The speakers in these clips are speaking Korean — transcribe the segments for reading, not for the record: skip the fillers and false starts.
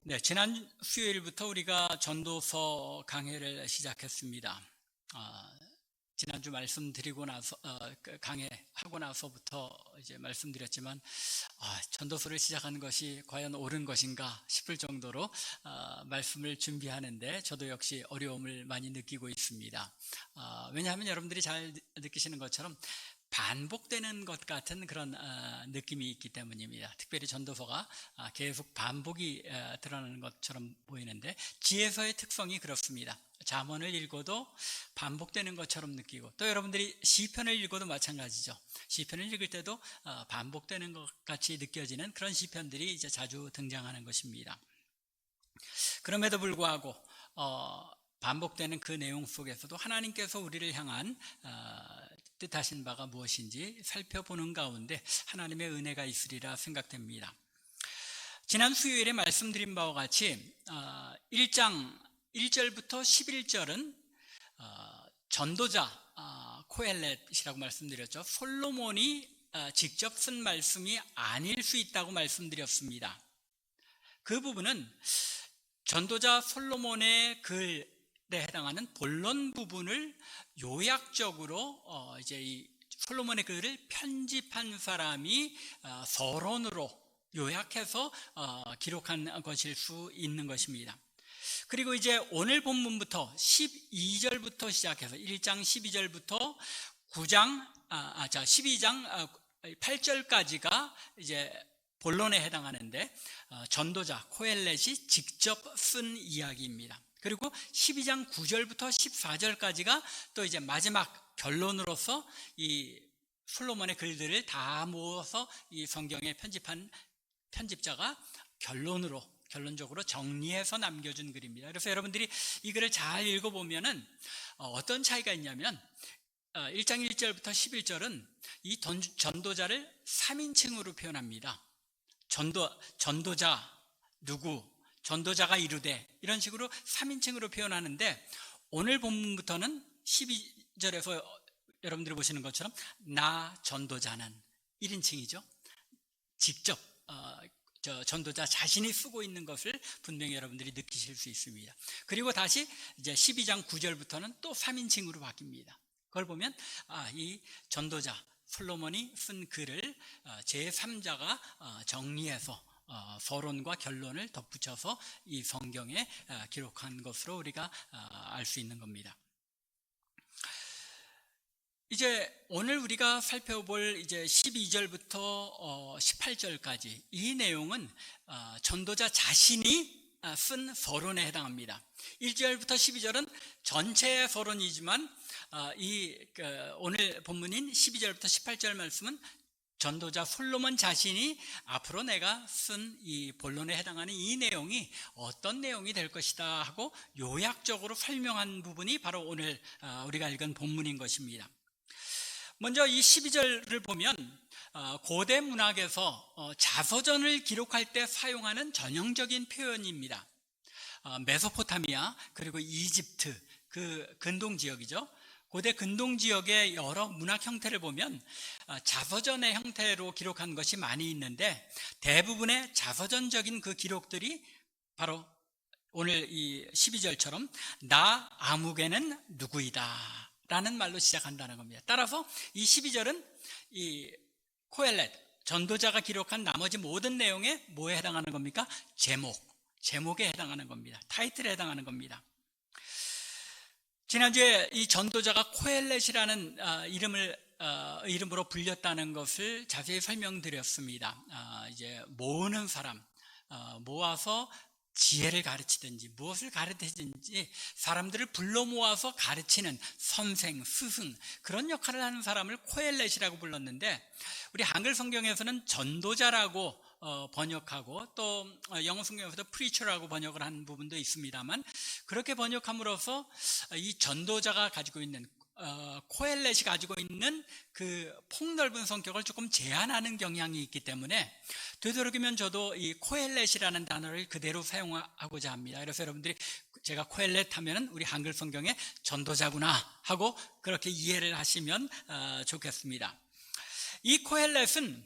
네, 지난 수요일부터 우리가 전도서 강해를 시작했습니다. 지난주 말씀드리고 나서 강해하고 나서부터 이제 말씀드렸지만 전도서를 시작하는 것이 과연 옳은 것인가 싶을 정도로 말씀을 준비하는데 저도 역시 어려움을 많이 느끼고 있습니다. 왜냐하면 여러분들이 잘 느끼시는 것처럼 반복되는 것 같은 그런 느낌이 있기 때문입니다. 특별히 전도서가 계속 반복이 드러나는 것처럼 보이는데 지혜서의 특성이 그렇습니다. 잠언을 읽어도 반복되는 것처럼 느끼고, 또 여러분들이 시편을 읽어도 마찬가지죠. 시편을 읽을 때도 반복되는 것 같이 느껴지는 그런 시편들이 이제 자주 등장하는 것입니다. 그럼에도 불구하고 반복되는 그 내용 속에서도 하나님께서 우리를 향한 뜻하신 바가 무엇인지 살펴보는 가운데 하나님의 은혜가 있으리라 생각됩니다. 지난 수요일에 말씀드린 바와 같이 1장 1절부터 11절은 전도자 코엘렛이라고 말씀드렸죠. 솔로몬이 직접 쓴 말씀이 아닐 수 있다고 말씀드렸습니다. 그 부분은 전도자 솔로몬의 글에 해당하는 본론 부분을 요약적으로 이제 이 솔로몬의 글을 편집한 사람이 서론으로 요약해서 기록한 것일 수 있는 것입니다. 그리고 이제 오늘 본문부터 12절부터 시작해서 1장 12절부터 12장 8절까지가 이제 본론에 해당하는데 전도자 코엘렛이 직접 쓴 이야기입니다. 그리고 12장 9절부터 14절까지가 또 이제 마지막 결론으로서 이 솔로몬의 글들을 다 모아서 이 성경에 편집한 편집자가 결론적으로 정리해서 남겨준 글입니다. 그래서 여러분들이 이 글을 잘 읽어보면은 어떤 차이가 있냐면 1장 1절부터 11절은 이 전도자를 3인칭으로 표현합니다. 전도자 누구, 전도자가 이르되, 이런 식으로 3인칭으로 표현하는데 오늘 본문부터는 12절에서 여러분들이 보시는 것처럼 나 전도자는 1인칭이죠. 직접 전도자 자신이 쓰고 있는 것을 분명히 여러분들이 느끼실 수 있습니다. 그리고 다시 이제 12장 9절부터는 또 3인칭으로 바뀝니다. 그걸 보면 이 전도자 솔로몬이 쓴 글을 제3자가 정리해서 서론과 결론을 덧붙여서 이 성경에 기록한 것으로 우리가 알 수 있는 겁니다. 이제 오늘 우리가 살펴볼 이제 12절부터 18절까지 이 내용은 전도자 자신이 쓴 서론에 해당합니다. 1절부터 12절은 전체의 서론이지만 오늘 본문인 12절부터 18절 말씀은 전도자 솔로몬 자신이 앞으로 내가 쓴 이 본론에 해당하는 이 내용이 어떤 내용이 될 것이다 하고 요약적으로 설명한 부분이 바로 오늘 우리가 읽은 본문인 것입니다. 먼저 이 12절을 보면 고대 문학에서 자서전을 기록할 때 사용하는 전형적인 표현입니다. 메소포타미아 그리고 이집트 그 근동 지역이죠. 고대 근동 지역의 여러 문학 형태를 보면 자서전의 형태로 기록한 것이 많이 있는데 대부분의 자서전적인 그 기록들이 바로 오늘 이 12절처럼 나 아무개는 누구이다 라는 말로 시작한다는 겁니다. 따라서 이 12절은 이 코엘렛 전도자가 기록한 나머지 모든 내용에 뭐에 해당하는 겁니까? 제목에 해당하는 겁니다. 타이틀에 해당하는 겁니다. 지난주에 이 전도자가 코엘렛이라는 이름으로 불렸다는 것을 자세히 설명드렸습니다. 이제 모으는 사람, 모아서 지혜를 가르치든지 무엇을 가르치든지 사람들을 불러 모아서 가르치는 선생, 스승, 그런 역할을 하는 사람을 코엘렛이라고 불렀는데 우리 한글 성경에서는 전도자라고 번역하고 또 영어 성경에서도 preacher라고 번역을 하는 부분도 있습니다만 그렇게 번역함으로써 이 전도자가 가지고 있는 코엘렛이 가지고 있는 그 폭넓은 성격을 조금 제한하는 경향이 있기 때문에 되도록이면 저도 이 코엘렛이라는 단어를 그대로 사용하고자 합니다. 그래서 여러분들이 제가 코엘렛 하면은 우리 한글 성경에 전도자구나 하고 그렇게 이해를 하시면 좋겠습니다. 이 코엘렛은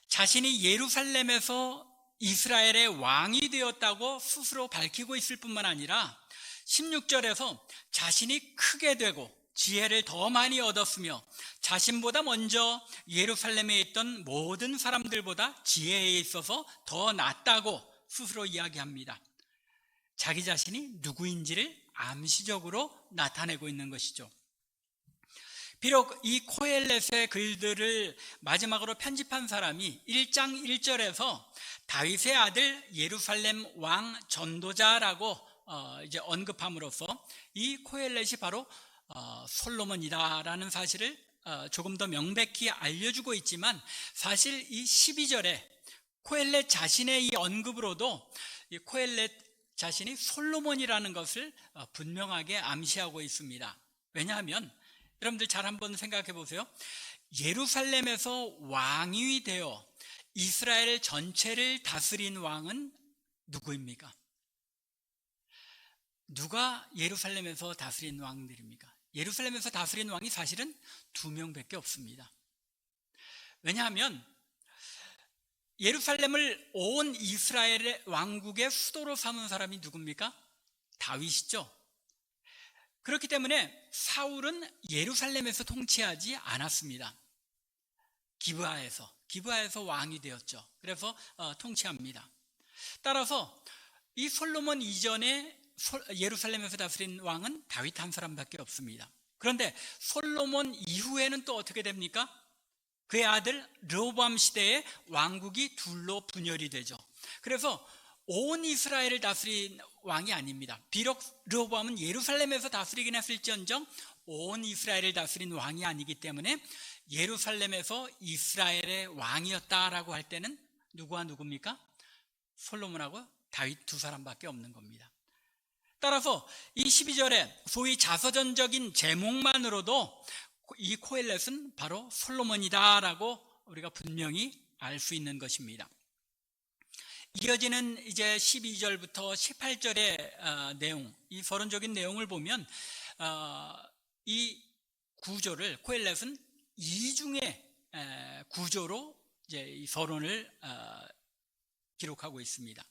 자신이 예루살렘에서 이스라엘의 왕이 되었다고 스스로 밝히고 있을 뿐만 아니라 16절에서 자신이 크게 되고 지혜를 더 많이 얻었으며 자신보다 먼저 예루살렘에 있던 모든 사람들보다 지혜에 있어서 더 낫다고 스스로 이야기합니다. 자기 자신이 누구인지를 암시적으로 나타내고 있는 것이죠. 비록 이 코엘렛의 글들을 마지막으로 편집한 사람이 1장 1절에서 다윗의 아들 예루살렘 왕 전도자라고 이제 언급함으로써 이 코엘렛이 바로 솔로몬이다라는 사실을 조금 더 명백히 알려주고 있지만, 사실 이 12절에 코엘렛 자신의 이 언급으로도 이 코엘렛 자신이 솔로몬이라는 것을 분명하게 암시하고 있습니다. 왜냐하면 여러분들 잘 한번 생각해 보세요. 예루살렘에서 왕이 되어 이스라엘 전체를 다스린 왕은 누구입니까? 누가 예루살렘에서 다스린 왕들입니까? 예루살렘에서 다스린 왕이 사실은 2명밖에 없습니다. 왜냐하면 예루살렘을 온 이스라엘의 왕국의 수도로 삼은 사람이 누굽니까? 다윗이죠. 그렇기 때문에 사울은 예루살렘에서 통치하지 않았습니다. 기브아에서 왕이 되었죠. 그래서 통치합니다. 따라서 이 솔로몬 이전에 예루살렘에서 다스린 왕은 다윗 한 사람밖에 없습니다. 그런데 솔로몬 이후에는 또 어떻게 됩니까? 그의 아들 르호보암 시대에 왕국이 둘로 분열이 되죠. 그래서 온 이스라엘을 다스린 왕이 아닙니다. 비록 르호보암은 예루살렘에서 다스리긴 했을지언정 온 이스라엘을 다스린 왕이 아니기 때문에 예루살렘에서 이스라엘의 왕이었다라고 할 때는 누구와 누굽니까? 솔로몬하고 다윗 두 사람밖에 없는 겁니다. 따라서 이 12절에 소위 자서전적인 제목만으로도 이 코엘렛은 바로 솔로몬이다라고 우리가 분명히 알 수 있는 것입니다. 이어지는 이제 12절부터 18절의 내용, 이 서론적인 내용을 보면 이 구조를 코엘렛은 이중의 구조로 이제 이 서론을 기록하고 있습니다.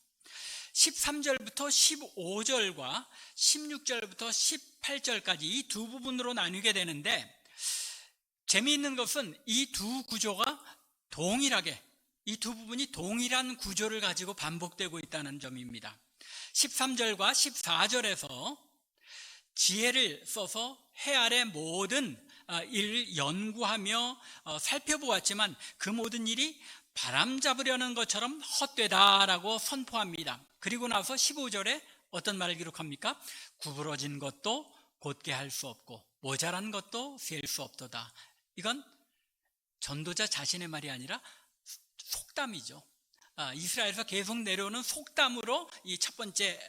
13절부터 15절과 16절부터 18절까지 이 두 부분으로 나누게 되는데, 재미있는 것은 이 두 구조가 동일하게, 이 두 부분이 동일한 구조를 가지고 반복되고 있다는 점입니다. 13절과 14절에서 지혜를 써서 해 아래 모든 일을 연구하며 살펴보았지만 그 모든 일이 바람 잡으려는 것처럼 헛되다라고 선포합니다. 그리고 나서 15절에 어떤 말을 기록합니까? 구부러진 것도 곧게 할 수 없고 모자란 것도 셀 수 없도다. 이건 전도자 자신의 말이 아니라 속담이죠. 이스라엘에서 계속 내려오는 속담으로 이 첫 번째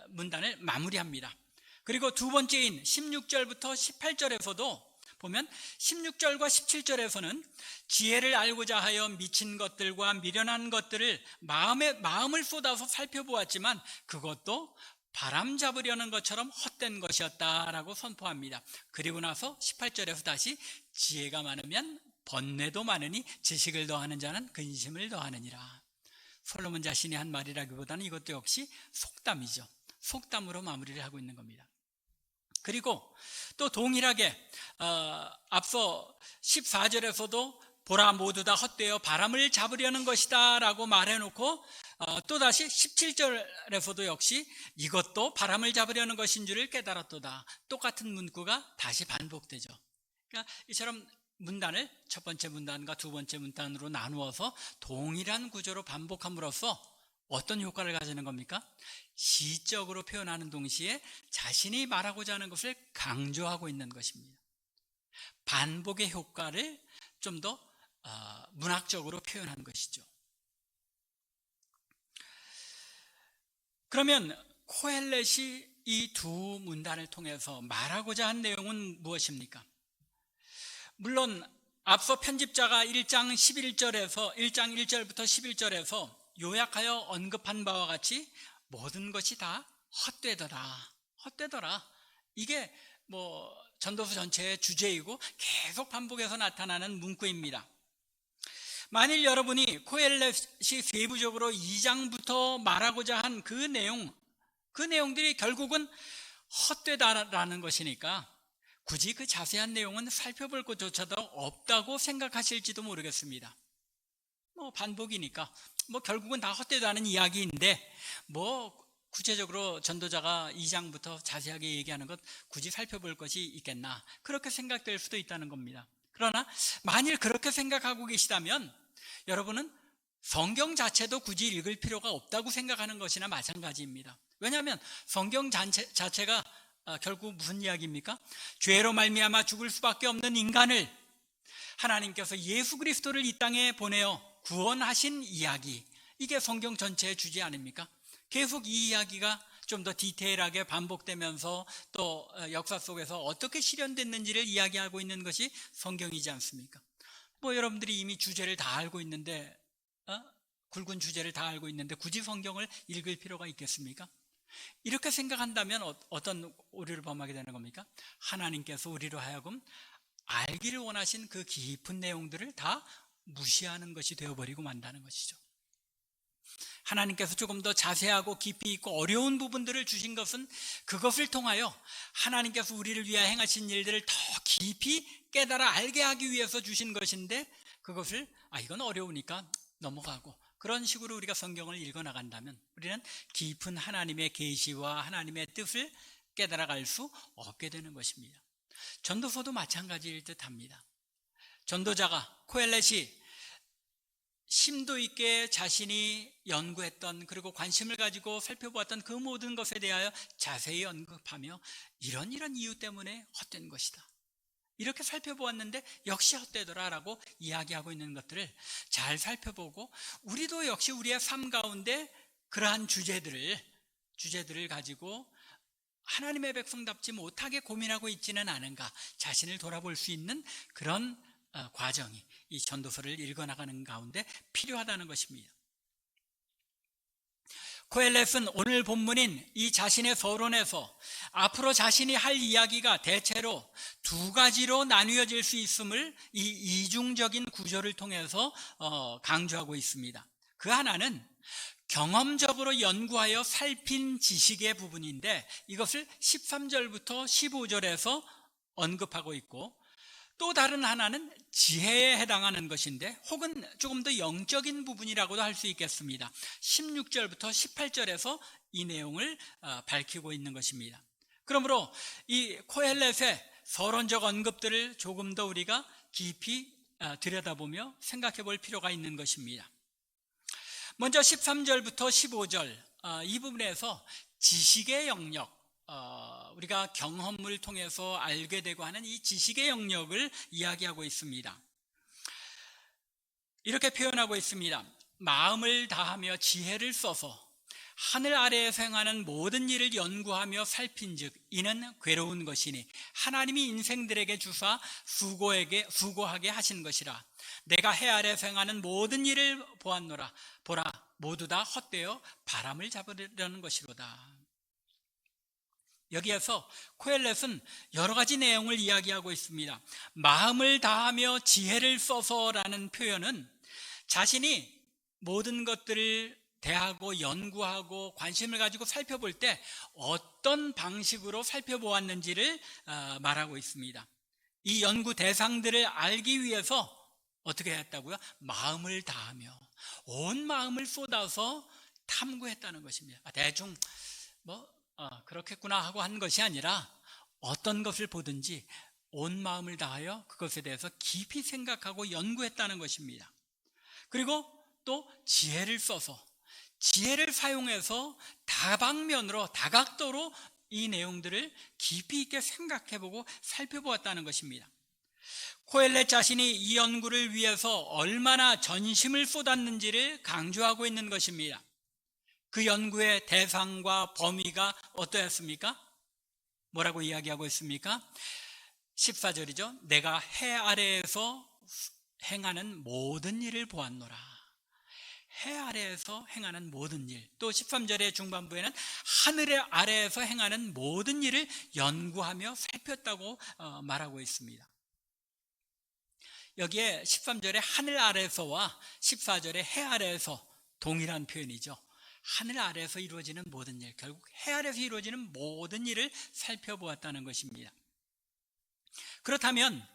문단을 마무리합니다. 그리고 두 번째인 16절부터 18절에서도 보면 16절과 17절에서는 지혜를 알고자 하여 미친 것들과 미련한 것들을 마음을 쏟아서 살펴보았지만 그것도 바람 잡으려는 것처럼 헛된 것이었다라고 선포합니다. 그리고 나서 18절에서 다시 지혜가 많으면 번뇌도 많으니 지식을 더하는 자는 근심을 더하느니라. 솔로몬 자신이 한 말이라기보다는 이것도 역시 속담이죠. 속담으로 마무리를 하고 있는 겁니다. 그리고 또 동일하게 앞서 14절에서도 보라 모두 다 헛되어 바람을 잡으려는 것이다 라고 말해놓고 또다시 17절에서도 역시 이것도 바람을 잡으려는 것인 줄을 깨달았도다. 똑같은 문구가 다시 반복되죠. 그러니까 이처럼 문단을 첫 번째 문단과 두 번째 문단으로 나누어서 동일한 구조로 반복함으로써 어떤 효과를 가지는 겁니까? 시적으로 표현하는 동시에 자신이 말하고자 하는 것을 강조하고 있는 것입니다. 반복의 효과를 좀 더 문학적으로 표현한 것이죠. 그러면 코엘렛이 이 두 문단을 통해서 말하고자 한 내용은 무엇입니까? 물론 앞서 편집자가 1장 1절부터 11절에서 요약하여 언급한 바와 같이 모든 것이 다 헛되더라. 이게 전도서 전체의 주제이고 계속 반복해서 나타나는 문구입니다. 만일 여러분이 코엘렛이 세부적으로 2장부터 말하고자 한 그 내용들이 결국은 헛되다라는 것이니까 굳이 그 자세한 내용은 살펴볼 것조차도 없다고 생각하실지도 모르겠습니다. 반복이니까 결국은 다 헛되다는 이야기인데 구체적으로 전도자가 2장부터 자세하게 얘기하는 것 굳이 살펴볼 것이 있겠나, 그렇게 생각될 수도 있다는 겁니다. 그러나 만일 그렇게 생각하고 계시다면 여러분은 성경 자체도 굳이 읽을 필요가 없다고 생각하는 것이나 마찬가지입니다. 왜냐하면 성경 자체가 결국 무슨 이야기입니까? 죄로 말미암아 죽을 수밖에 없는 인간을 하나님께서 예수 그리스도를 이 땅에 보내어 구원하신 이야기, 이게 성경 전체의 주제 아닙니까? 계속 이 이야기가 좀 더 디테일하게 반복되면서 또 역사 속에서 어떻게 실현됐는지를 이야기하고 있는 것이 성경이지 않습니까? 여러분들이 이미 주제를 다 알고 있는데, 굵은 주제를 다 알고 있는데 굳이 성경을 읽을 필요가 있겠습니까? 이렇게 생각한다면 어떤 오류를 범하게 되는 겁니까? 하나님께서 우리로 하여금 알기를 원하신 그 깊은 내용들을 다 무시하는 것이 되어버리고 만다는 것이죠. 하나님께서 조금 더 자세하고 깊이 있고 어려운 부분들을 주신 것은 그것을 통하여 하나님께서 우리를 위하여 행하신 일들을 더 깊이 깨달아 알게 하기 위해서 주신 것인데, 그것을 이건 어려우니까 넘어가고, 그런 식으로 우리가 성경을 읽어나간다면 우리는 깊은 하나님의 계시와 하나님의 뜻을 깨달아갈 수 없게 되는 것입니다. 전도서도 마찬가지일 듯합니다. 전도자가 코엘렛이 심도 있게 자신이 연구했던, 그리고 관심을 가지고 살펴보았던 그 모든 것에 대하여 자세히 언급하며 이런 이유 때문에 헛된 것이다, 이렇게 살펴보았는데 역시 헛되더라라고 이야기하고 있는 것들을 잘 살펴보고, 우리도 역시 우리의 삶 가운데 그러한 주제들을 가지고 하나님의 백성답지 못하게 고민하고 있지는 않은가, 자신을 돌아볼 수 있는 그런 과정이 이 전도서를 읽어나가는 가운데 필요하다는 것입니다. 코엘렛은 오늘 본문인 이 자신의 서론에서 앞으로 자신이 할 이야기가 대체로 두 가지로 나뉘어질 수 있음을 이 이중적인 구조를 통해서 강조하고 있습니다. 그 하나는 경험적으로 연구하여 살핀 지식의 부분인데, 이것을 13절부터 15절에서 언급하고 있고, 또 다른 하나는 지혜에 해당하는 것인데, 혹은 조금 더 영적인 부분이라고도 할 수 있겠습니다. 16절부터 18절에서 이 내용을 밝히고 있는 것입니다. 그러므로 이 코엘렛의 서론적 언급들을 조금 더 우리가 깊이 들여다보며 생각해 볼 필요가 있는 것입니다. 먼저 13절부터 15절 이 부분에서 지식의 영역, 우리가 경험을 통해서 알게 되고 하는 이 지식의 영역을 이야기하고 있습니다. 이렇게 표현하고 있습니다. 마음을 다하며 지혜를 써서 하늘 아래에서 행하는 모든 일을 연구하며 살핀즉 이는 괴로운 것이니 하나님이 인생들에게 주사 수고하게 하신 것이라. 내가 해 아래에서 행하는 모든 일을 보았노라. 보라, 모두 다 헛되어 바람을 잡으려는 것이로다. 여기에서 코엘렛은 여러 가지 내용을 이야기하고 있습니다. 마음을 다하며 지혜를 써서라는 표현은 자신이 모든 것들을 대하고 연구하고 관심을 가지고 살펴볼 때 어떤 방식으로 살펴보았는지를 말하고 있습니다. 이 연구 대상들을 알기 위해서 어떻게 했다고요? 마음을 다하며 온 마음을 쏟아서 탐구했다는 것입니다. 대충 그렇겠구나 하고 한 것이 아니라 어떤 것을 보든지 온 마음을 다하여 그것에 대해서 깊이 생각하고 연구했다는 것입니다. 그리고 또 지혜를 써서, 지혜를 사용해서 다방면으로, 다각도로 이 내용들을 깊이 있게 생각해보고 살펴보았다는 것입니다. 코엘렛 자신이 이 연구를 위해서 얼마나 전심을 쏟았는지를 강조하고 있는 것입니다. 그 연구의 대상과 범위가 어떠했습니까? 뭐라고 이야기하고 있습니까? 14절이죠. 내가 해 아래에서 행하는 모든 일을 보았노라. 해 아래에서 행하는 모든 일. 또 13절의 중반부에는 하늘 아래에서 행하는 모든 일을 연구하며 살폈다고 말하고 있습니다. 여기에 13절에 하늘 아래에서와 14절에 해 아래에서 동일한 표현이죠. 하늘 아래에서 이루어지는 모든 일, 결국 해 아래에서 이루어지는 모든 일을 살펴보았다는 것입니다. 그렇다면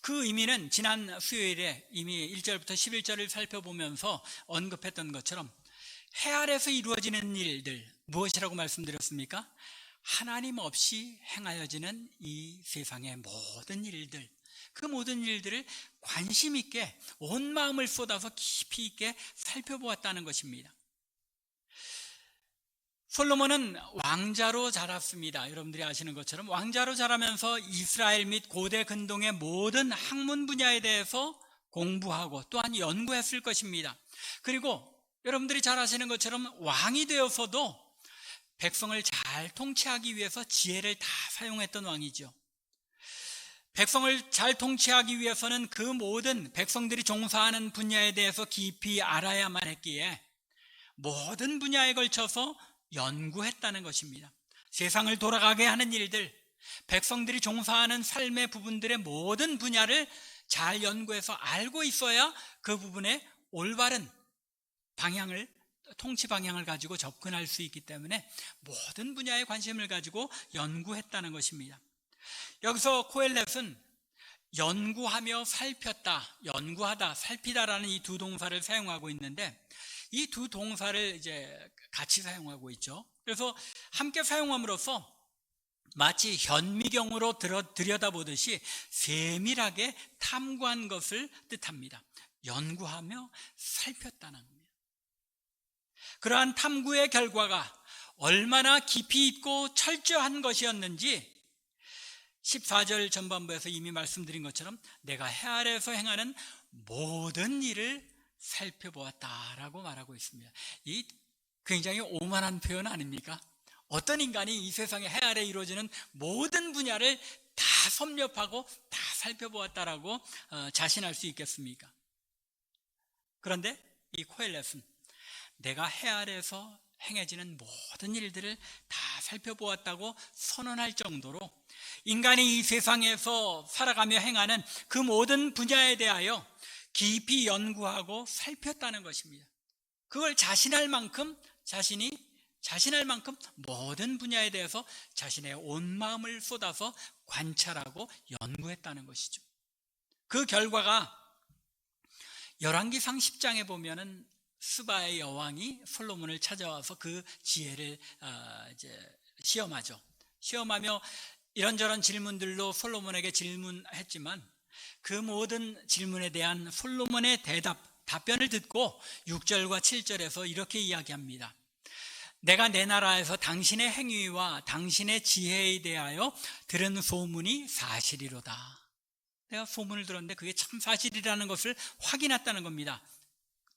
그 의미는 지난 수요일에 이미 1절부터 11절을 살펴보면서 언급했던 것처럼 해 아래에서 이루어지는 일들, 무엇이라고 말씀드렸습니까? 하나님 없이 행하여지는 이 세상의 모든 일들, 그 모든 일들을 관심 있게 온 마음을 쏟아서 깊이 있게 살펴보았다는 것입니다. 솔로몬은 왕자로 자랐습니다. 여러분들이 아시는 것처럼 왕자로 자라면서 이스라엘 및 고대 근동의 모든 학문 분야에 대해서 공부하고 또한 연구했을 것입니다. 그리고 여러분들이 잘 아시는 것처럼 왕이 되어서도 백성을 잘 통치하기 위해서 지혜를 다 사용했던 왕이죠. 백성을 잘 통치하기 위해서는 그 모든 백성들이 종사하는 분야에 대해서 깊이 알아야만 했기에 모든 분야에 걸쳐서 연구했다는 것입니다. 세상을 돌아가게 하는 일들, 백성들이 종사하는 삶의 부분들의 모든 분야를 잘 연구해서 알고 있어야 그 부분에 올바른 방향을, 통치 방향을 가지고 접근할 수 있기 때문에 모든 분야에 관심을 가지고 연구했다는 것입니다. 여기서 코엘렛은 연구하며 살폈다, 연구하다, 살피다라는 이 두 동사를 사용하고 있는데 이 두 동사를 이제 같이 사용하고 있죠. 그래서 함께 사용함으로써 마치 현미경으로 들여다보듯이 세밀하게 탐구한 것을 뜻합니다. 연구하며 살폈다는 겁니다. 그러한 탐구의 결과가 얼마나 깊이 있고 철저한 것이었는지 14절 전반부에서 이미 말씀드린 것처럼 내가 해 아래에서 행하는 모든 일을 살펴보았다라고 말하고 있습니다. 이 굉장히 오만한 표현 아닙니까? 어떤 인간이 이 세상에 해 아래에 이루어지는 모든 분야를 다 섭렵하고 다 살펴보았다라고 자신할 수 있겠습니까? 그런데 이 코엘렛은 내가 해 아래에서 행해지는 모든 일들을 다 살펴보았다고 선언할 정도로 인간이 이 세상에서 살아가며 행하는 그 모든 분야에 대하여 깊이 연구하고 살폈다는 것입니다. 그걸 자신할 만큼 모든 분야에 대해서 자신의 온 마음을 쏟아서 관찰하고 연구했다는 것이죠. 그 결과가 열왕기상 10장에 보면은 스바의 여왕이 솔로몬을 찾아와서 그 지혜를 이제 시험하죠. 시험하며 이런저런 질문들로 솔로몬에게 질문했지만 그 모든 질문에 대한 솔로몬의 답변을 듣고 6절과 7절에서 이렇게 이야기합니다. 내가 내 나라에서 당신의 행위와 당신의 지혜에 대하여 들은 소문이 사실이로다. 내가 소문을 들었는데 그게 참 사실이라는 것을 확인했다는 겁니다.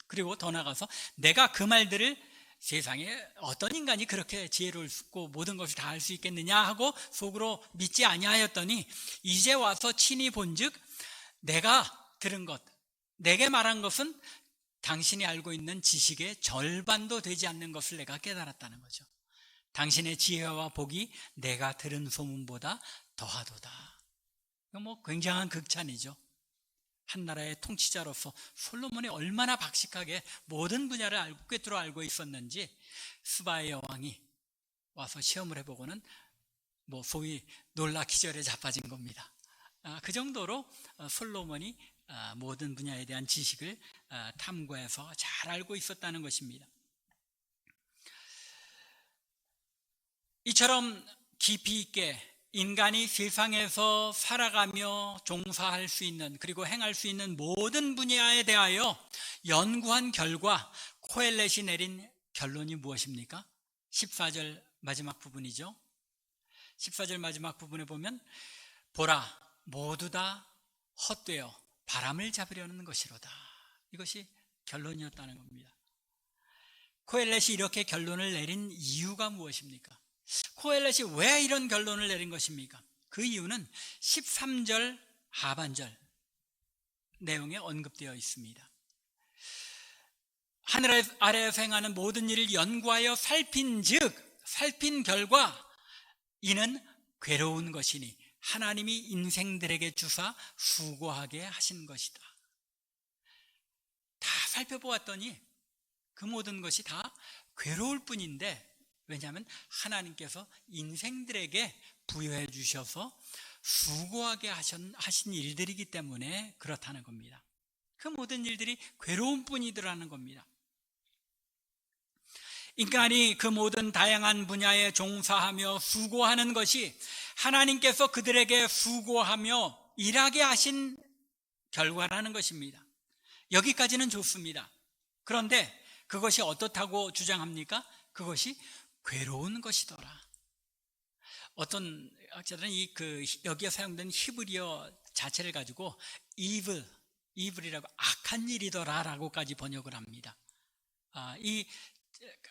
그리고 더 나아가서 내가 그 말들을 세상에 어떤 인간이 그렇게 지혜롭고 모든 것을 다 알 수 있겠느냐 하고 속으로 믿지 아니하였더니 이제 와서 친히 본즉 내가 들은 것, 내게 말한 것은 당신이 알고 있는 지식의 절반도 되지 않는 것을 내가 깨달았다는 거죠. 당신의 지혜와 복이 내가 들은 소문보다 더하도다. 이거 뭐 굉장한 극찬이죠. 한 나라의 통치자로서 솔로몬이 얼마나 박식하게 모든 분야를 꿰뚫어 알고 있었는지 스바의 여왕이 와서 시험을 해보고는 뭐 소위 놀라 기절에 자빠진 겁니다. 그 정도로 솔로몬이 모든 분야에 대한 지식을 탐구해서 잘 알고 있었다는 것입니다. 이처럼 깊이 있게 인간이 세상에서 살아가며 종사할 수 있는 그리고 행할 수 있는 모든 분야에 대하여 연구한 결과 코엘렛이 내린 결론이 무엇입니까? 14절 마지막 부분이죠. 14절 마지막 부분에 보면 보라 모두 다 헛되어 바람을 잡으려는 것이로다. 이것이 결론이었다는 겁니다. 코엘렛이 이렇게 결론을 내린 이유가 무엇입니까? 코엘렛이 왜 이런 결론을 내린 것입니까? 그 이유는 13절 하반절 내용에 언급되어 있습니다. 하늘 아래에서 행하는 모든 일을 연구하여 살핀 결과 이는 괴로운 것이니 하나님이 인생들에게 주사 수고하게 하신 것이다. 다 살펴보았더니 그 모든 것이 다 괴로울 뿐인데, 왜냐하면 하나님께서 인생들에게 부여해 주셔서 수고하게 하신 일들이기 때문에 그렇다는 겁니다. 그 모든 일들이 괴로운 뿐이더라는 겁니다. 인간이 그 모든 다양한 분야에 종사하며 수고하는 것이 하나님께서 그들에게 수고하며 일하게 하신 결과라는 것입니다. 여기까지는 좋습니다. 그런데 그것이 어떻다고 주장합니까? 그것이 괴로운 것이더라. 어떤 학자들은 여기에 사용된 히브리어 자체를 가지고 evil이라고 악한 일이더라라고까지 번역을 합니다. 이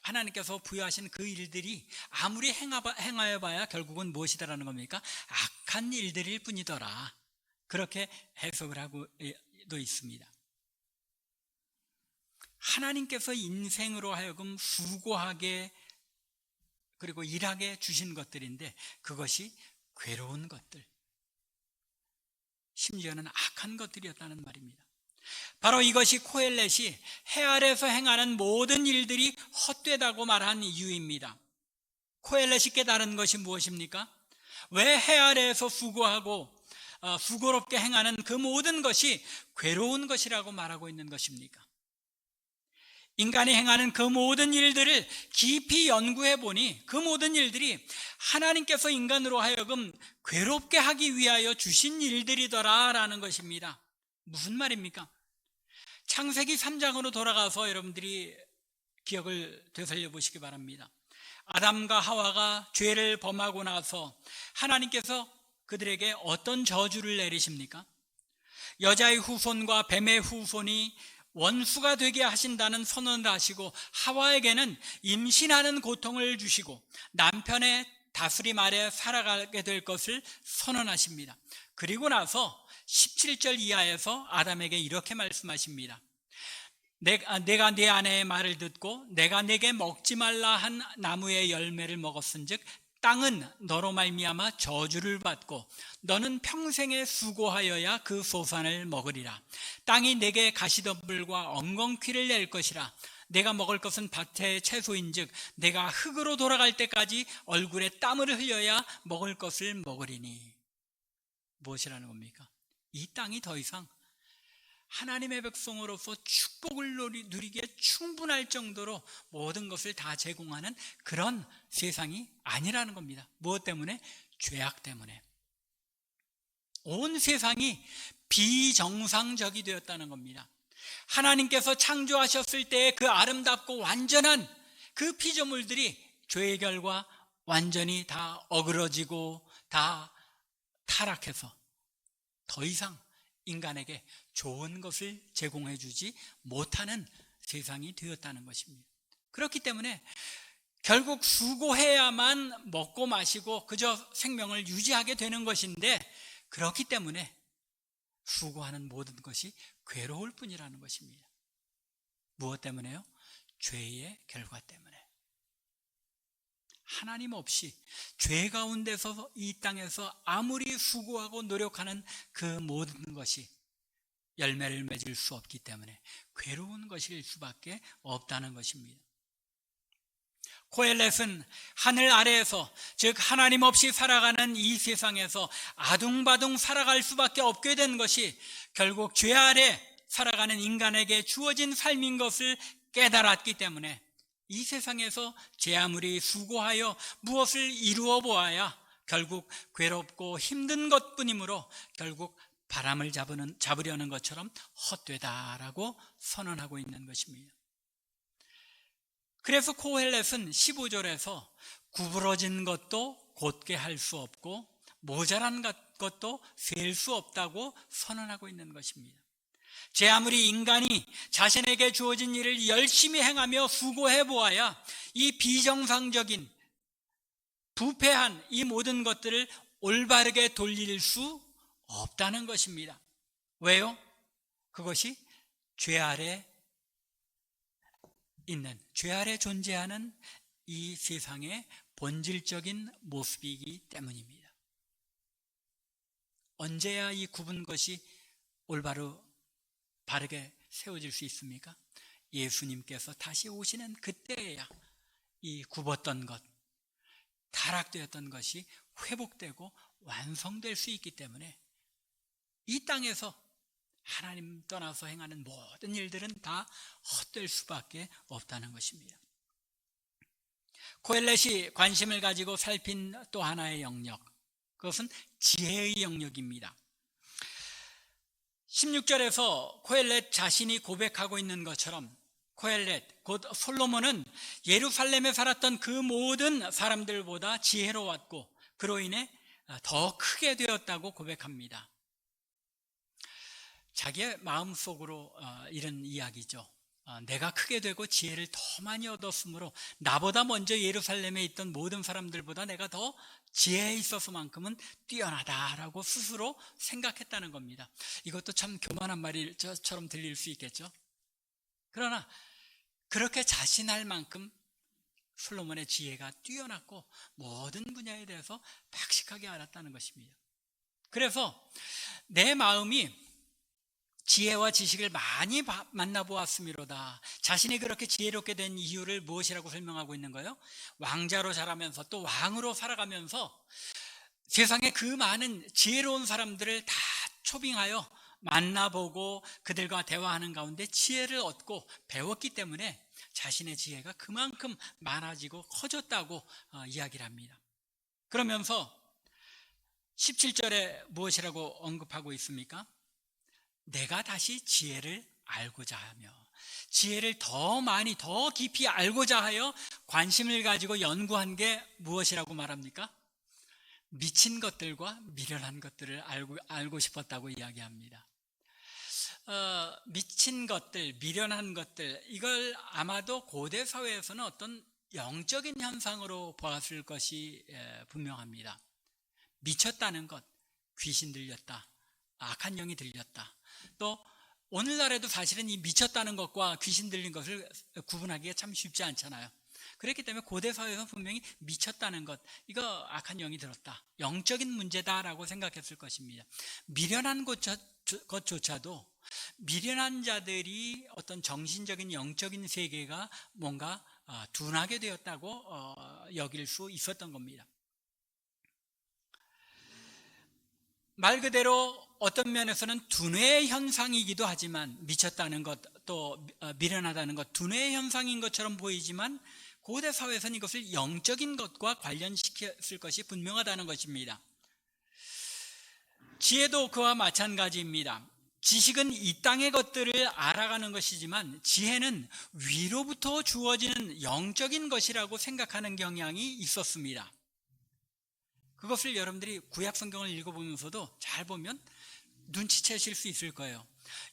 하나님께서 부여하신 그 일들이 아무리 행하여봐야 결국은 무엇이다라는 겁니까? 악한 일들일 뿐이더라. 그렇게 해석을 하고도 있습니다. 하나님께서 인생으로 하여금 수고하게 그리고 일하게 주신 것들인데 그것이 괴로운 것들, 심지어는 악한 것들이었다는 말입니다. 바로 이것이 코엘렛이 해 아래에서 행하는 모든 일들이 헛되다고 말한 이유입니다. 코엘렛이 깨달은 것이 무엇입니까? 왜 해 아래에서 수고하고 수고롭게 행하는 그 모든 것이 괴로운 것이라고 말하고 있는 것입니까? 인간이 행하는 그 모든 일들을 깊이 연구해 보니 그 모든 일들이 하나님께서 인간으로 하여금 괴롭게 하기 위하여 주신 일들이더라라는 것입니다. 무슨 말입니까? 창세기 3장으로 돌아가서 여러분들이 기억을 되살려 보시기 바랍니다. 아담과 하와가 죄를 범하고 나서 하나님께서 그들에게 어떤 저주를 내리십니까? 여자의 후손과 뱀의 후손이 원수가 되게 하신다는 선언을 하시고 하와에게는 임신하는 고통을 주시고 남편의 다스림 아래 살아가게 될 것을 선언하십니다. 그리고 나서 17절 이하에서 아담에게 이렇게 말씀하십니다. 내가 네 아내의 말을 듣고 내가 내게 먹지 말라 한 나무의 열매를 먹었은즉 땅은 너로 말미암아 저주를 받고 너는 평생에 수고하여야 그 소산을 먹으리라. 땅이 내게 가시덤불과 엉겅퀴를 낼 것이라. 내가 먹을 것은 밭의 채소인즉 내가 흙으로 돌아갈 때까지 얼굴에 땀을 흘려야 먹을 것을 먹으리니. 무엇이라는 겁니까? 이 땅이 더 이상 하나님의 백성으로서 축복을 누리기에 충분할 정도로 모든 것을 다 제공하는 그런 세상이 아니라는 겁니다. 무엇 때문에? 죄악 때문에. 온 세상이 비정상적이 되었다는 겁니다. 하나님께서 창조하셨을 때의 그 아름답고 완전한 그 피조물들이 죄의 결과 완전히 다 어그러지고 다 타락해서 더 이상 인간에게 좋은 것을 제공해 주지 못하는 세상이 되었다는 것입니다. 그렇기 때문에 결국 수고해야만 먹고 마시고 그저 생명을 유지하게 되는 것인데, 그렇기 때문에 수고하는 모든 것이 괴로울 뿐이라는 것입니다. 무엇 때문에요? 죄의 결과 때문에. 하나님 없이 죄 가운데서 이 땅에서 아무리 수고하고 노력하는 그 모든 것이 열매를 맺을 수 없기 때문에 괴로운 것일 수밖에 없다는 것입니다. 코엘렛은 하늘 아래에서, 즉 하나님 없이 살아가는 이 세상에서 아둥바둥 살아갈 수밖에 없게 된 것이 결국 죄 아래 살아가는 인간에게 주어진 삶인 것을 깨달았기 때문에 이 세상에서 제 아무리 수고하여 무엇을 이루어 보아야 결국 괴롭고 힘든 것뿐이므로 결국 바람을 잡으려는 것처럼 헛되다라고 선언하고 있는 것입니다. 그래서 코헬렛은 15절에서 구부러진 것도 곧게 할 수 없고 모자란 것도 셀 수 없다고 선언하고 있는 것입니다. 제 아무리 인간이 자신에게 주어진 일을 열심히 행하며 수고해 보아야 이 비정상적인 부패한 이 모든 것들을 올바르게 돌릴 수 없다는 것입니다. 왜요? 그것이 죄 아래 존재하는 이 세상의 본질적인 모습이기 때문입니다. 언제야 이 굽은 것이 올바로 바르게 세워질 수 있습니까? 예수님께서 다시 오시는 그때야 이 굽었던 것, 타락되었던 것이 회복되고 완성될 수 있기 때문에 이 땅에서 하나님 떠나서 행하는 모든 일들은 다 헛될 수밖에 없다는 것입니다. 코엘렛이 관심을 가지고 살핀 또 하나의 영역, 그것은 지혜의 영역입니다. 16절에서 코엘렛 자신이 고백하고 있는 것처럼 코엘렛, 곧 솔로몬은 예루살렘에 살았던 그 모든 사람들보다 지혜로웠고 그로 인해 더 크게 되었다고 고백합니다. 자기의 마음속으로 이런 이야기죠. 내가 크게 되고 지혜를 더 많이 얻었으므로 나보다 먼저 예루살렘에 있던 모든 사람들보다 내가 더 지혜에 있어서만큼은 뛰어나다라고 스스로 생각했다는 겁니다. 이것도 참 교만한 말처럼 들릴 수 있겠죠. 그러나 그렇게 자신할 만큼 솔로몬의 지혜가 뛰어났고 모든 분야에 대해서 박식하게 알았다는 것입니다. 그래서 내 마음이 지혜와 지식을 많이 만나보았음이로다. 자신이 그렇게 지혜롭게 된 이유를 무엇이라고 설명하고 있는 거예요? 왕자로 자라면서 또 왕으로 살아가면서 세상에 그 많은 지혜로운 사람들을 다 초빙하여 만나보고 그들과 대화하는 가운데 지혜를 얻고 배웠기 때문에 자신의 지혜가 그만큼 많아지고 커졌다고 이야기를 합니다. 그러면서 17절에 무엇이라고 언급하고 있습니까? 내가 다시 지혜를 알고자 하며, 지혜를 더 많이 더 깊이 알고자 하여 관심을 가지고 연구한 게 무엇이라고 말합니까? 미친 것들과 미련한 것들을 알고 싶었다고 이야기합니다. 미친 것들, 미련한 것들, 이걸 아마도 고대 사회에서는 어떤 영적인 현상으로 보았을 것이 분명합니다. 미쳤다는 것, 귀신 들렸다, 악한 영이 들렸다. 또 오늘날에도 사실은 이 미쳤다는 것과 귀신 들린 것을 구분하기가 참 쉽지 않잖아요. 그렇기 때문에 고대 사회에서 분명히 미쳤다는 것, 이거 악한 영이 들었다, 영적인 문제다라고 생각했을 것입니다. 미련한 것조차도 미련한 자들이 어떤 정신적인 영적인 세계가 뭔가 둔하게 되었다고 여길 수 있었던 겁니다. 말 그대로 어떤 면에서는 두뇌의 현상이기도 하지만, 미쳤다는 것, 또 미련하다는 것, 두뇌의 현상인 것처럼 보이지만 고대 사회에서는 이것을 영적인 것과 관련시켰을 것이 분명하다는 것입니다. 지혜도 그와 마찬가지입니다. 지식은 이 땅의 것들을 알아가는 것이지만 지혜는 위로부터 주어지는 영적인 것이라고 생각하는 경향이 있었습니다. 그것을 여러분들이 구약 성경을 읽어보면서도 잘 보면 눈치채실 수 있을 거예요.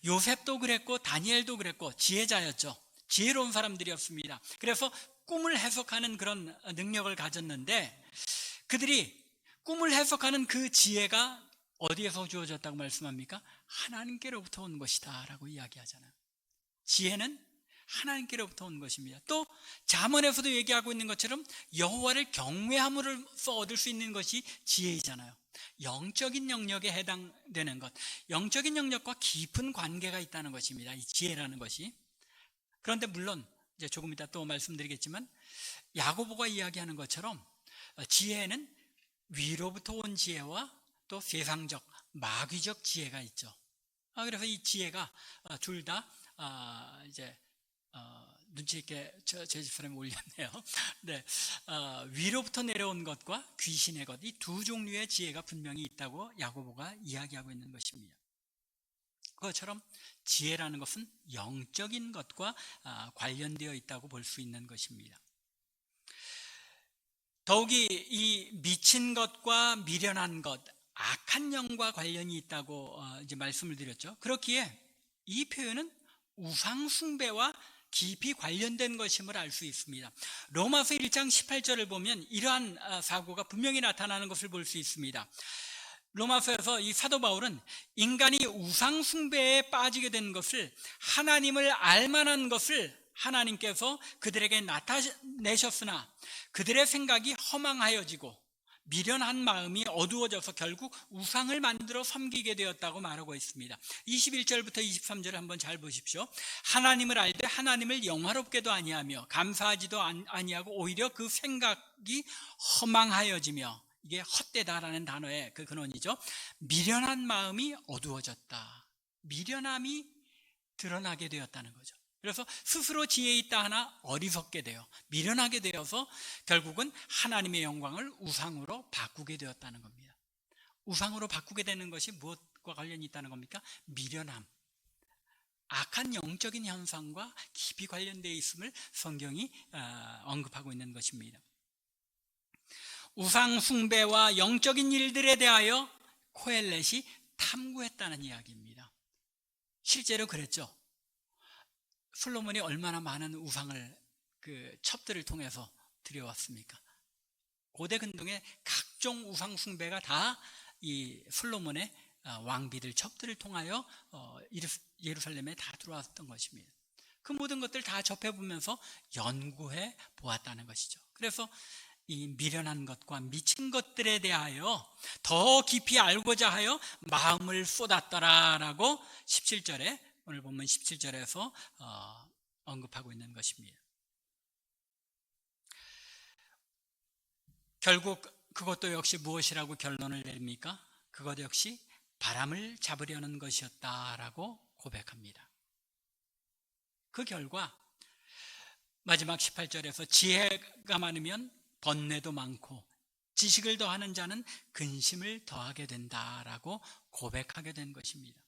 요셉도 그랬고 다니엘도 그랬고 지혜자였죠. 지혜로운 사람들이었습니다. 그래서 꿈을 해석하는 그런 능력을 가졌는데, 그들이 꿈을 해석하는 그 지혜가 어디에서 주어졌다고 말씀합니까? 하나님께로부터 온 것이다 라고 이야기하잖아요. 지혜는 하나님께로부터 온 것입니다. 또 잠언에서도 얘기하고 있는 것처럼 여호와를 경외함으로써 얻을 수 있는 것이 지혜이잖아요. 영적인 영역에 해당되는 것, 영적인 영역과 깊은 관계가 있다는 것입니다. 이 지혜라는 것이. 그런데 물론 이제 조금 이따 또 말씀드리겠지만 야고보가 이야기하는 것처럼 지혜는 위로부터 온 지혜와 또 세상적, 마귀적 지혜가 있죠. 그래서 이 지혜가 둘 다 이제 눈치 있게 제 집사람이 올렸네요. 네, 위로부터 내려온 것과 귀신의 것, 이 두 종류의 지혜가 분명히 있다고 야고보가 이야기하고 있는 것입니다. 그것처럼 지혜라는 것은 영적인 것과 관련되어 있다고 볼 수 있는 것입니다. 더욱이 이 미친 것과 미련한 것, 악한 영과 관련이 있다고 이제 말씀을 드렸죠. 그렇기에 이 표현은 우상 숭배와 깊이 관련된 것임을 알 수 있습니다. 로마서 1장 18절을 보면 이러한 사고가 분명히 나타나는 것을 볼 수 있습니다. 로마서에서 이 사도 바울은 인간이 우상 숭배에 빠지게 된 것을, 하나님을 알만한 것을 하나님께서 그들에게 나타내셨으나 그들의 생각이 허망하여지고 미련한 마음이 어두워져서 결국 우상을 만들어 섬기게 되었다고 말하고 있습니다. 21절부터 23절을 한번 잘 보십시오. 하나님을 알되 하나님을 영화롭게도 아니하며 감사하지도 아니하고 오히려 그 생각이 허망하여지며, 이게 헛되다라는 단어의 그 근원이죠. 미련한 마음이 어두워졌다. 미련함이 드러나게 되었다는 거죠. 그래서 스스로 지혜 있다 하나 어리석게 되어 미련하게 되어서 결국은 하나님의 영광을 우상으로 바꾸게 되었다는 겁니다. 우상으로 바꾸게 되는 것이 무엇과 관련이 있다는 겁니까? 미련함, 악한 영적인 현상과 깊이 관련되어 있음을 성경이 언급하고 있는 것입니다. 우상 숭배와 영적인 일들에 대하여 코엘렛이 탐구했다는 이야기입니다. 실제로 그랬죠. 솔로몬이 얼마나 많은 우상을 첩들을 통해서 드려왔습니까? 고대 근동의 각종 우상 숭배가 다 이 솔로몬의 왕비들 첩들을 통하여 예루살렘에 다 들어왔던 것입니다. 그 모든 것들 다 접해보면서 연구해 보았다는 것이죠. 그래서 이 미련한 것과 미친 것들에 대하여 더 깊이 알고자 하여 마음을 쏟았더라라고 17절에, 오늘 보면 17절에서 언급하고 있는 것입니다. 결국 그것도 역시 무엇이라고 결론을 내립니까? 그것 역시 바람을 잡으려는 것이었다라고 고백합니다. 그 결과 마지막 18절에서 지혜가 많으면 번뇌도 많고 지식을 더하는 자는 근심을 더하게 된다라고 고백하게 된 것입니다.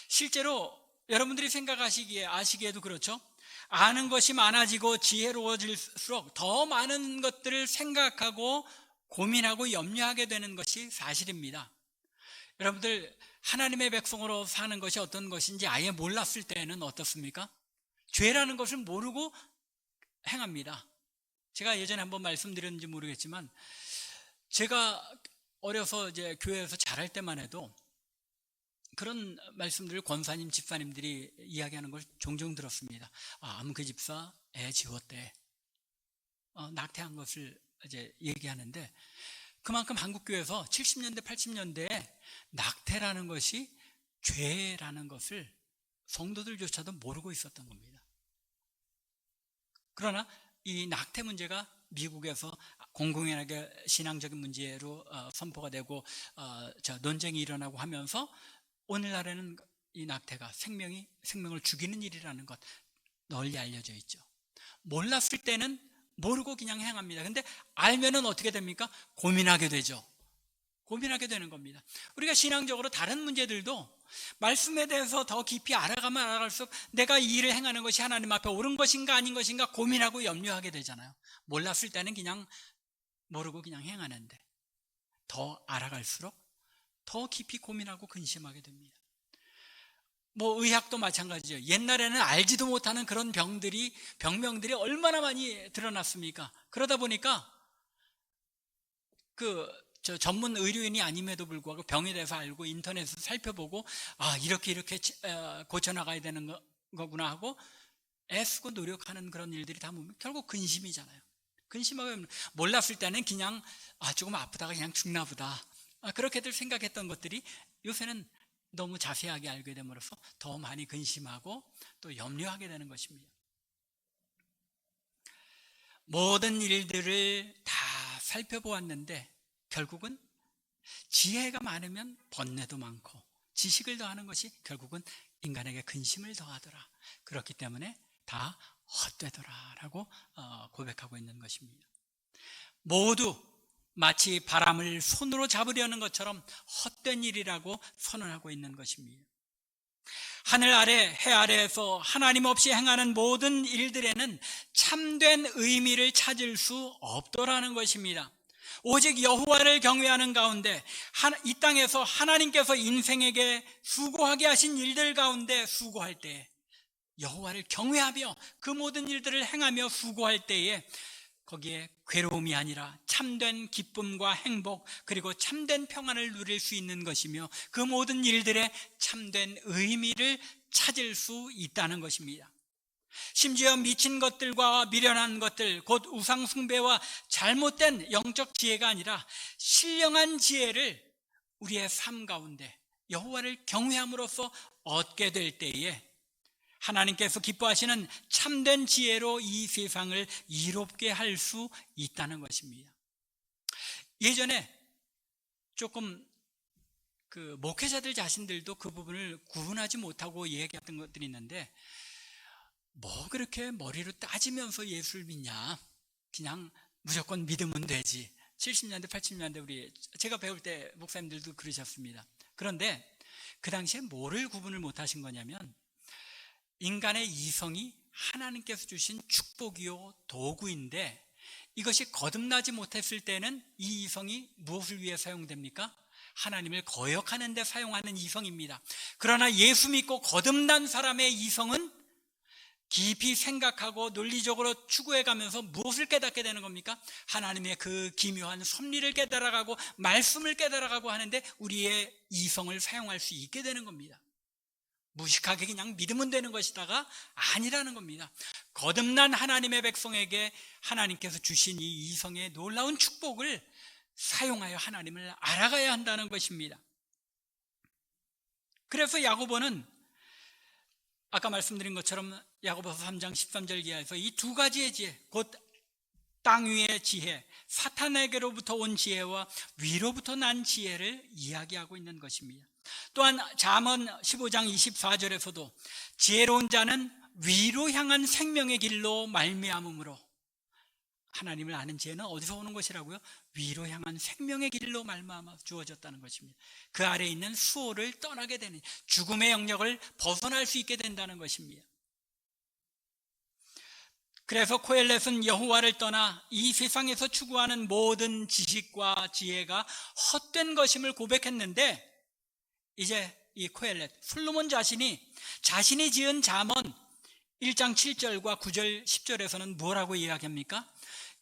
실제로 여러분들이 생각하시기에, 아시기에도 그렇죠. 아는 것이 많아지고 지혜로워질수록 더 많은 것들을 생각하고 고민하고 염려하게 되는 것이 사실입니다. 여러분들 하나님의 백성으로 사는 것이 어떤 것인지 아예 몰랐을 때는 어떻습니까? 죄라는 것을 모르고 행합니다. 제가 예전에 한번 말씀드렸는지 모르겠지만, 제가 어려서 이제 교회에서 자랄 때만 해도 그런 말씀들을 권사님, 집사님들이 이야기하는 걸 종종 들었습니다. 그 집사 애 지웠대. 낙태한 것을 이제 얘기하는데, 그만큼 한국교회에서 70년대, 80년대에 낙태라는 것이 죄라는 것을 성도들조차도 모르고 있었던 겁니다. 그러나 이 낙태 문제가 미국에서 공공연하게 신앙적인 문제로 선포가 되고 논쟁이 일어나고 하면서 오늘날에는 이 낙태가 생명을 죽이는 일이라는 것 널리 알려져 있죠. 몰랐을 때는 모르고 그냥 행합니다. 근데 알면은 어떻게 됩니까? 고민하게 되죠. 고민하게 되는 겁니다. 우리가 신앙적으로 다른 문제들도 말씀에 대해서 더 깊이 알아가면 알아갈수록 내가 이 일을 행하는 것이 하나님 앞에 옳은 것인가 아닌 것인가 고민하고 염려하게 되잖아요. 몰랐을 때는 그냥 모르고 그냥 행하는데, 더 알아갈수록 더 깊이 고민하고 근심하게 됩니다. 의학도 마찬가지죠. 옛날에는 알지도 못하는 그런 병명들이 얼마나 많이 드러났습니까? 그러다 보니까 전문 의료인이 아님에도 불구하고 병에 대해서 알고 인터넷에서 살펴보고 이렇게 고쳐나가야 되는 거구나 하고 애쓰고 노력하는 그런 일들이 다 보면 결국 근심이잖아요. 근심하고 몰랐을 때는 그냥 조금 아프다가 그냥 죽나 보다, 그렇게들 생각했던 것들이 요새는 너무 자세하게 알게 됨으로써 더 많이 근심하고 또 염려하게 되는 것입니다. 모든 일들을 다 살펴보았는데 결국은 지혜가 많으면 번뇌도 많고 지식을 더하는 것이 결국은 인간에게 근심을 더하더라. 그렇기 때문에 다 헛되더라라고 고백하고 있는 것입니다. 모두 마치 바람을 손으로 잡으려는 것처럼 헛된 일이라고 선언하고 있는 것입니다. 하늘 아래, 해 아래에서 하나님 없이 행하는 모든 일들에는 참된 의미를 찾을 수 없더라는 것입니다. 오직 여호와를 경외하는 가운데, 이 땅에서 하나님께서 인생에게 수고하게 하신 일들 가운데 수고할 때, 여호와를 경외하며 그 모든 일들을 행하며 수고할 때에 거기에 괴로움이 아니라 참된 기쁨과 행복, 그리고 참된 평안을 누릴 수 있는 것이며 그 모든 일들의 참된 의미를 찾을 수 있다는 것입니다. 심지어 미친 것들과 미련한 것들, 곧 우상 숭배와 잘못된 영적 지혜가 아니라 신령한 지혜를 우리의 삶 가운데 여호와를 경외함으로써 얻게 될 때에 하나님께서 기뻐하시는 참된 지혜로 이 세상을 이롭게 할 수 있다는 것입니다. 예전에 조금 목회자들 자신들도 그 부분을 구분하지 못하고 얘기했던 것들이 있는데, 뭐 그렇게 머리로 따지면서 예수를 믿냐, 그냥 무조건 믿으면 되지. 70년대 80년대 제가 배울 때 목사님들도 그러셨습니다. 그런데 그 당시에 뭐를 구분을 못하신 거냐면, 인간의 이성이 하나님께서 주신 축복이요 도구인데, 이것이 거듭나지 못했을 때는 이 이성이 무엇을 위해 사용됩니까? 하나님을 거역하는 데 사용하는 이성입니다. 그러나 예수 믿고 거듭난 사람의 이성은 깊이 생각하고 논리적으로 추구해가면서 무엇을 깨닫게 되는 겁니까? 하나님의 그 기묘한 섭리를 깨달아가고 말씀을 깨달아가고 하는데 우리의 이성을 사용할 수 있게 되는 겁니다. 무식하게 그냥 믿으면 되는 것이다가 아니라는 겁니다. 거듭난 하나님의 백성에게 하나님께서 주신 이 이성의 놀라운 축복을 사용하여 하나님을 알아가야 한다는 것입니다. 그래서 야고보는 아까 말씀드린 것처럼 야고보서 3장 13절 이하에서 이 두 가지의 지혜, 곧 땅 위의 지혜, 사탄에게로부터 온 지혜와 위로부터 난 지혜를 이야기하고 있는 것입니다. 또한 잠언 15장 24절에서도 지혜로운 자는 위로 향한 생명의 길로 말미암음으로, 하나님을 아는 지혜는 어디서 오는 것이라고요? 위로 향한 생명의 길로 말미암아 주어졌다는 것입니다. 그 아래에 있는 수호를 떠나게 되는, 죽음의 영역을 벗어날 수 있게 된다는 것입니다. 그래서 코엘렛은 여호와를 떠나 이 세상에서 추구하는 모든 지식과 지혜가 헛된 것임을 고백했는데, 이제 이 코엘렛, 솔로몬 자신이 지은 잠언 1장 7절과 9절 10절에서는 뭐라고 이야기합니까?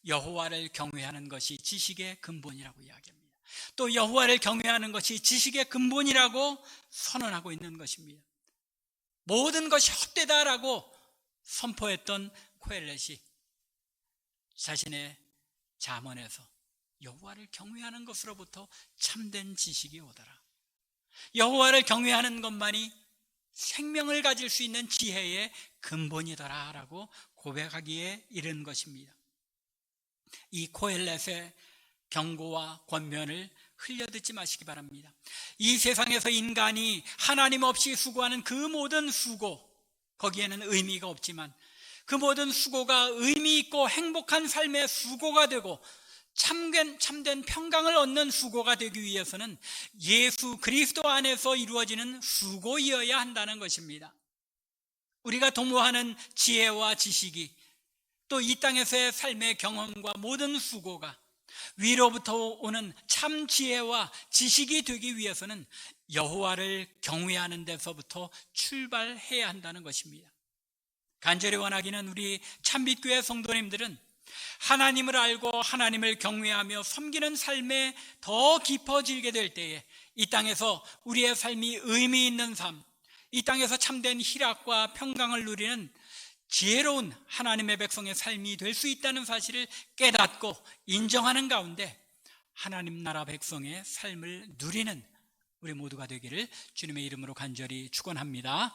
여호와를 경외하는 것이 지식의 근본이라고 이야기합니다. 또 여호와를 경외하는 것이 지식의 근본이라고 선언하고 있는 것입니다. 모든 것이 헛되다라고 선포했던 코엘렛이 자신의 잠언에서 여호와를 경외하는 것으로부터 참된 지식이 오더라, 여호와를 경외하는 것만이 생명을 가질 수 있는 지혜의 근본이더라 라고 고백하기에 이른 것입니다. 이 코엘렛의 경고와 권면을 흘려듣지 마시기 바랍니다. 이 세상에서 인간이 하나님 없이 수고하는 그 모든 수고, 거기에는 의미가 없지만 그 모든 수고가 의미 있고 행복한 삶의 수고가 되고 참된 평강을 얻는 수고가 되기 위해서는 예수 그리스도 안에서 이루어지는 수고이어야 한다는 것입니다. 우리가 도모하는 지혜와 지식이, 또 이 땅에서의 삶의 경험과 모든 수고가 위로부터 오는 참 지혜와 지식이 되기 위해서는 여호와를 경외하는 데서부터 출발해야 한다는 것입니다. 간절히 원하기는 우리 참빛교회 성도님들은 하나님을 알고 하나님을 경외하며 섬기는 삶에 더 깊어지게 될 때에 이 땅에서 우리의 삶이 의미 있는 삶, 이 땅에서 참된 희락과 평강을 누리는 지혜로운 하나님의 백성의 삶이 될 수 있다는 사실을 깨닫고 인정하는 가운데 하나님 나라 백성의 삶을 누리는 우리 모두가 되기를 주님의 이름으로 간절히 축원합니다.